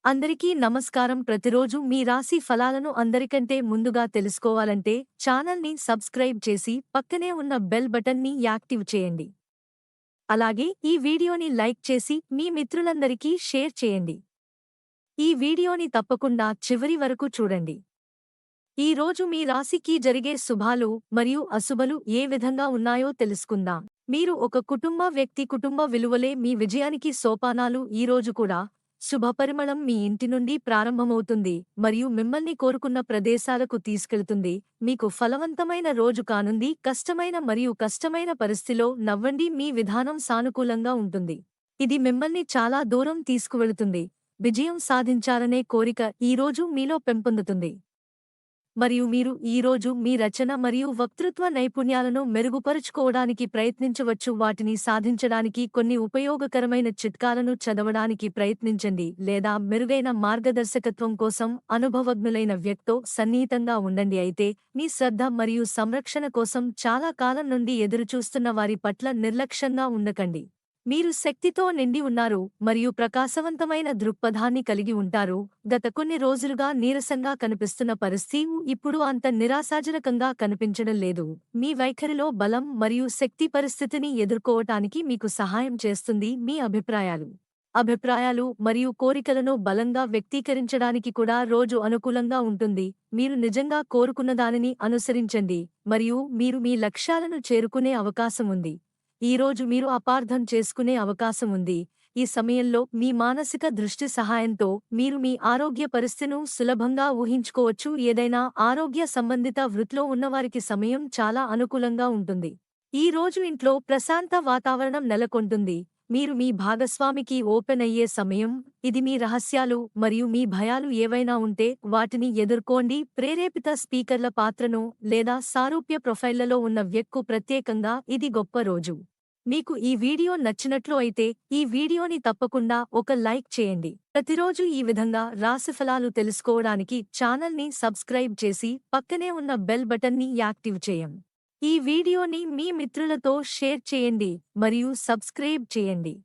అందరికీ నమస్కారం. ప్రతిరోజు మీ రాశి ఫలాలను అందరికంటే ముందుగా తెలుసుకోవాలంటే ఛానల్ని సబ్స్క్రైబ్ చేసి పక్కనే ఉన్న బెల్ బటన్ని యాక్టివ్ చేయండి. అలాగే ఈ వీడియోని లైక్ చేసి మీ మిత్రులందరికీ షేర్ చేయండి. ఈ వీడియోని తప్పకుండా చివరి వరకు చూడండి. ఈ రోజు మీ రాశికి జరిగే శుభాలు మరియు అశుభలు ఏ విధంగా ఉన్నాయో తెలుసుకుందాం. మీరు ఒక కుటుంబ విలువలే మీ విజయానికి సోపానాలు. ఈ రోజు కూడా శుభపరిమళం మీ ఇంటి నుండి ప్రారంభమవుతుంది మరియు మిమ్మల్ని కోరుకున్న ప్రదేశాలకు తీసుకెళ్తుంది. మీకు ఫలవంతమైన రోజు కానుంది. కష్టమైన పరిస్థితిలో నవ్వండి. మీ విధానం సానుకూలంగా ఉంటుంది. ఇది మిమ్మల్ని చాలా దూరం తీసుకువెళుతుంది. విజయం సాధించాలనే కోరిక ఈ రోజు మీలో పెంపొందుతుంది. మరియు మీరు ఈరోజు మీ రచన మరియు వక్తృత్వ నైపుణ్యాలను మెరుగుపరుచుకోవడానికి ప్రయత్నించవచ్చు. వాటిని సాధించడానికి కొన్ని ఉపయోగకరమైన చిట్కాలను చదవడానికి ప్రయత్నించండి లేదా మెరుగైన మార్గదర్శకత్వం కోసం అనుభవజ్ఞులైన వ్యక్తితో సన్నిహితంగా ఉండండి. అయితే మీ శ్రద్ధ మరియు సంరక్షణ కోసం చాలా కాలం నుండి ఎదురుచూస్తున్న వారి పట్ల నిర్లక్ష్యంగా ఉండకండి. మీరు శక్తితో నిండి ఉన్నారు మరియు ప్రకాశవంతమైన దృక్పథాన్ని కలిగి ఉంటారు. గత కొన్ని రోజులుగా నీరసంగా కనిపిస్తున్న పరిస్థితి ఇప్పుడు అంత నిరాశాజనకంగా కనిపించడం లేదు. మీ వైఖరిలో బలం మరియు శక్తి పరిస్థితిని ఎదుర్కోవటానికి మీకు సహాయం చేస్తుంది. మీ అభిప్రాయాలు మరియు కోరికలను బలంగా వ్యక్తీకరించడానికి కూడా రోజు అనుకూలంగా ఉంటుంది. మీరు నిజంగా కోరుకున్నదానిని అనుసరించండి మరియు మీరు మీ లక్ష్యాలను చేరుకునే అవకాశం ఉంది. ఈ రోజు మీరు అపార్థం చేసుకునే అవకాశం ఉంది. ఈ సమయంలో మీ మానసిక దృష్టి సహాయంతో మీరు మీ ఆరోగ్య పరిస్థితిను సులభంగా ఊహించుకోవచ్చు. ఏదైనా ఆరోగ్య సంబంధిత వృత్తిలో ఉన్నవారికి సమయం చాలా అనుకూలంగా ఉంటుంది. ఈ రోజు ఇంట్లో ప్రశాంత వాతావరణం నెలకొంటుంది. మీరు మీ భాగస్వామికి ఓపెన్ అయ్యే సమయం. ఇది మీ రహస్యాలు మరియు మీ భయాలు ఏవైనా ఉంటే వాటిని ఎదుర్కోండి. ప్రేరేపిత స్పీకర్ల పాత్రను లేదా సారూప్య ప్రొఫైళ్లలో ఉన్న వ్యక్తికి ప్రత్యేకంగా ఇది గొప్ప రోజు. మీకు ఈ వీడియో నచ్చినట్లు అయితే ఈ వీడియోని తప్పకుండా ఒక లైక్ చేయండి. ప్రతిరోజు ఈ విధంగా రాశిఫలాలు తెలుసుకోవడానికి ఛానల్ని సబ్స్క్రైబ్ చేసి పక్కనే ఉన్న బెల్ బటన్ని యాక్టివ్ చేయండి. ఈ వీడియోని మీ మిత్రులతో షేర్ చేయండి మరియు సబ్స్క్రైబ్ చేయండి.